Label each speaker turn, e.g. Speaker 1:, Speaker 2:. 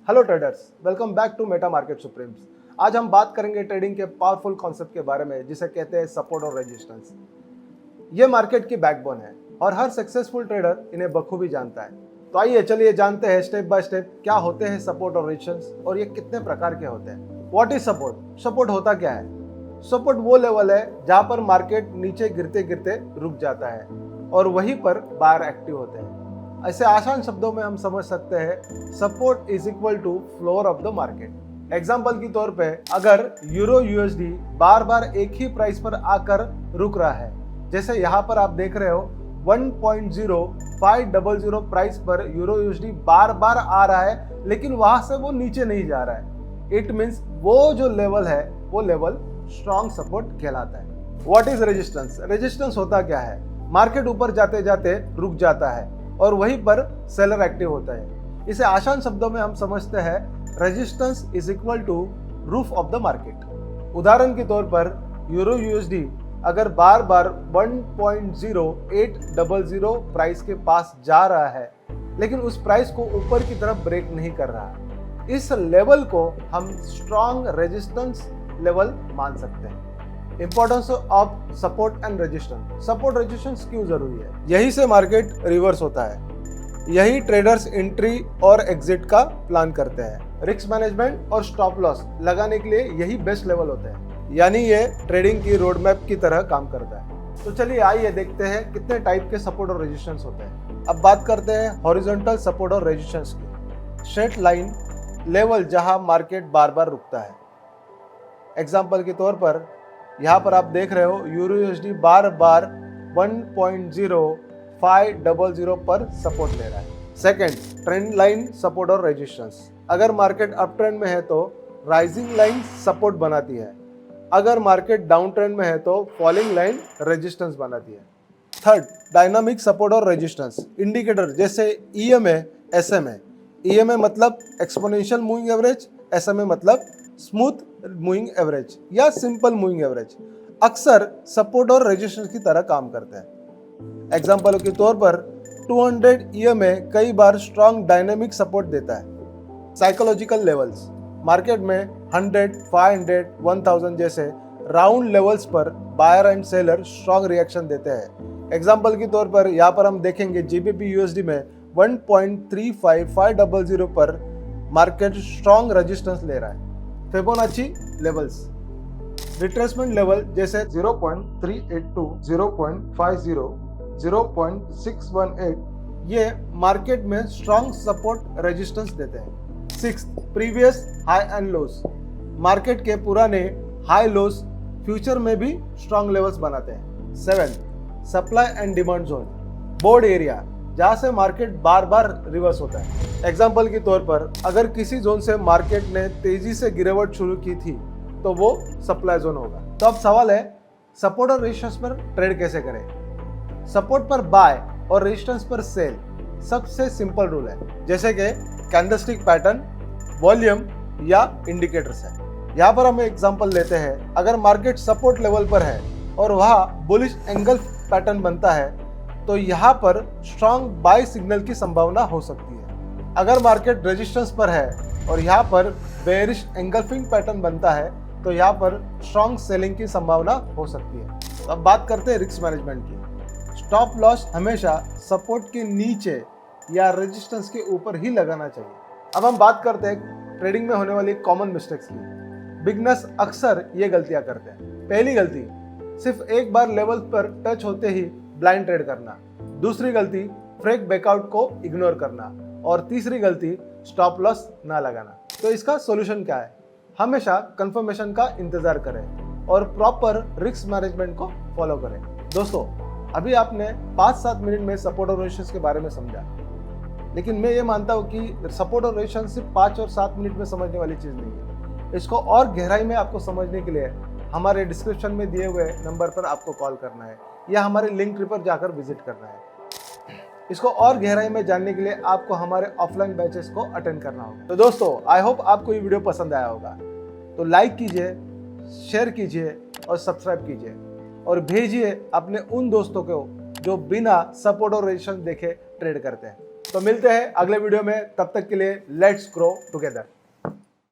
Speaker 1: Hello traders, welcome back to Meta Market Supremes. आज हम बात करेंगे ट्रेडिंग के पावरफुल कॉन्सेप्ट के बारे में जिसे कहते हैं सपोर्ट और रेजिस्टेंस। ये मार्केट की बैकबोन है और हर सक्सेसफुल ट्रेडर इन्हें बखूबी जानता है। तो आइए चलिए जानते हैं स्टेप बाय स्टेप क्या होते हैं सपोर्ट और रेजिस्टेंस और ये कितने प्रकार के होते हैं। What is support? सपोर्ट होता क्या है? सपोर्ट वो लेवल है जहां पर मार्केट नीचे गिरते गिरते रुक जाता है और वहीं पर बायर एक्टिव होते हैं। ऐसे आसान शब्दों में हम समझ सकते हैं support is equal to floor of the market. Example के तौर पे अगर यूरो यूएसडी बार बार एक ही प्राइस पर आकर रुक रहा है, जैसे यहाँ पर आप देख रहे हो 1.0500 प्राइस पर यूरो यूएसडी बार बार आ रहा है लेकिन वहां से वो नीचे नहीं जा रहा है। इट मीन्स वो जो लेवल है वो लेवल स्ट्रॉन्ग सपोर्ट कहलाता है। What is resistance? रेजिस्टेंस होता क्या है? मार्केट ऊपर जाते जाते रुक जाता है और वहीं पर सेलर एक्टिव होता है। इसे आसान शब्दों में हम समझते हैं resistance is equal to roof of the market. उदाहरण के तौर पर यूरो यूएसडी अगर बार बार 1.0800 प्राइस के पास जा रहा है लेकिन उस प्राइस को ऊपर की तरफ ब्रेक नहीं कर रहा है, इस लेवल को हम स्ट्रॉन्ग रेजिस्टेंस लेवल मान सकते हैं। Importance of support and resistance. Support resistance क्यों जरूरी है? यही से मार्केट रिवर्स होता है, यही ट्रेडर्स एंट्री और एग्जिट का प्लान करते हैं। रिस्क मैनेजमेंट और स्टॉप लॉस लगाने के लिए यही बेस्ट लेवल होते हैं, यानी ये ट्रेडिंग की रोड मैप की तरह काम करता है। तो चलिए आइए देखते हैं कितने टाइप के सपोर्ट और रेजिस्टेंस होते हैं। अब बात करते हैं हॉरिजॉन्टल सपोर्ट और रेजिस्टेंस की। स्ट्रेट लाइन लेवल जहां मार्केट बार बार रुकता है। एग्जाम्पल के तौर पर यहाँ पर आप देख रहे हो यूरो यूएसडी बार बार 1.0500 पर सपोर्ट ले रहा है। सेकंड, ट्रेंड लाइन सपोर्ट और रेजिस्टेंस। अगर मार्केट अप ट्रेंड में है तो राइजिंग लाइन सपोर्ट बनाती है, अगर मार्केट डाउन ट्रेंड में है तो फॉलिंग लाइन रेजिस्टेंस बनाती है। थर्ड, डायनामिक सपोर्ट और रेजिस्टेंस। इंडिकेटर जैसे ईएमए, एसएमए। ईएमए मतलब एक्सपोनेंशियल मूविंग एवरेज, एसएमए मतलब स्मूथ मूविंग एवरेज या सिंपल मूविंग एवरेज अक्सर सपोर्ट और रेजिस्टेंस की तरह काम करते हैं। एग्जांपल के तौर पर 200 ईएमए कई बार स्ट्रॉन्ग डायनेमिक सपोर्ट देता है। Psychological levels. मार्केट में 100, 500, 1000 जैसे राउंड लेवल्स पर buyer and seller strong reaction देते हैं। एग्जांपल के तौर पर यहाँ पर हम देखेंगे जीबीपी यूएसडी में 1.35500 पर मार्केट स्ट्रॉन्ग रेजिस्टेंस ले रहा है। Fibonacci levels. रिट्रेसमेंट लेवल जैसे 0.382, 0.50, 0.618 ये मार्केट में स्ट्रॉन्ग सपोर्ट रेजिस्टेंस देते हैं। Sixth, previous high and loss. Market के पुराने हाई लोस फ्यूचर में भी स्ट्रॉन्ग लेवल्स बनाते हैं। Seventh, supply and demand zone. Board area जहां से मार्केट बार बार रिवर्स होता है। एग्जाम्पल के तौर पर अगर किसी जोन से मार्केट ने तेजी से गिरावट शुरू की थी तो वो सप्लाई जोन होगा। तो अब सवाल है सपोर्ट और रेजिस्टेंस पर ट्रेड कैसे करें? सपोर्ट पर बाय और रेजिस्टेंस पर सेल सबसे सिंपल रूल है, जैसे कि कैंडलस्टिक पैटर्न, वॉल्यूम या इंडिकेटर्स है। यहाँ पर हम एग्जांपल लेते हैं, अगर मार्केट सपोर्ट लेवल पर है और वहाँ बुलिश एंगल पैटर्न बनता है तो यहाँ पर स्ट्रॉन्ग बाय सिग्नल की संभावना हो सकती है। अगर मार्केट रेजिस्टेंस पर है और यहाँ पर बेयरिश एंगल्फिंग पैटर्न बनता है तो यहाँ पर स्ट्रॉन्ग सेलिंग की संभावना हो सकती है। तो अब बात करते हैं रिस्क मैनेजमेंट की। स्टॉप लॉस हमेशा सपोर्ट के नीचे या रेजिस्टेंस के ऊपर ही लगाना चाहिए। अब हम बात करते हैं ट्रेडिंग में होने वाली कॉमन मिस्टेक्स की। बिगनर्स अक्सर ये गलतियां करते हैं। पहली गलती, सिर्फ एक बार लेवल पर टच होते ही ब्लाइंड ट्रेड करना। दूसरी गलती, फ्रेक बैकआउट को इग्नोर करना। और तीसरी गलती, स्टॉप लॉस ना लगाना। तो इसका सॉल्यूशन क्या है? हमेशा कंफर्मेशन का इंतजार करें और प्रॉपर रिस्क मैनेजमेंट को फॉलो करें। दोस्तों, अभी आपने 5-7 मिनट में सपोर्ट और रेजिस्टेंस के बारे में समझा, लेकिन मैं ये मानता हूँ कि सपोर्ट और रेजिस्टेंस सिर्फ 5 और 7 मिनट में समझने वाली चीज़ नहीं है। इसको और गहराई में आपको समझने के लिए हमारे डिस्क्रिप्शन में दिए हुए नंबर पर आपको कॉल करना है या हमारे लिंक ट्री पर जाकर विजिट करना है। इसको और गहराई में जानने के लिए आपको हमारे ऑफलाइन बैचेस को अटेंड करना होगा। तो दोस्तों, आई होप आपको ये वीडियो पसंद आया होगा। तो लाइक कीजिए, शेयर कीजिए और सब्सक्राइब कीजिए और भेजिए अपने उन दोस्तों को जो बिना सपोर्ट और रेजिस्टेंस देखे ट्रेड करते हैं। तो मिलते हैं अगले वीडियो में, तब तक के लिए लेट्स ग्रो टुगेदर।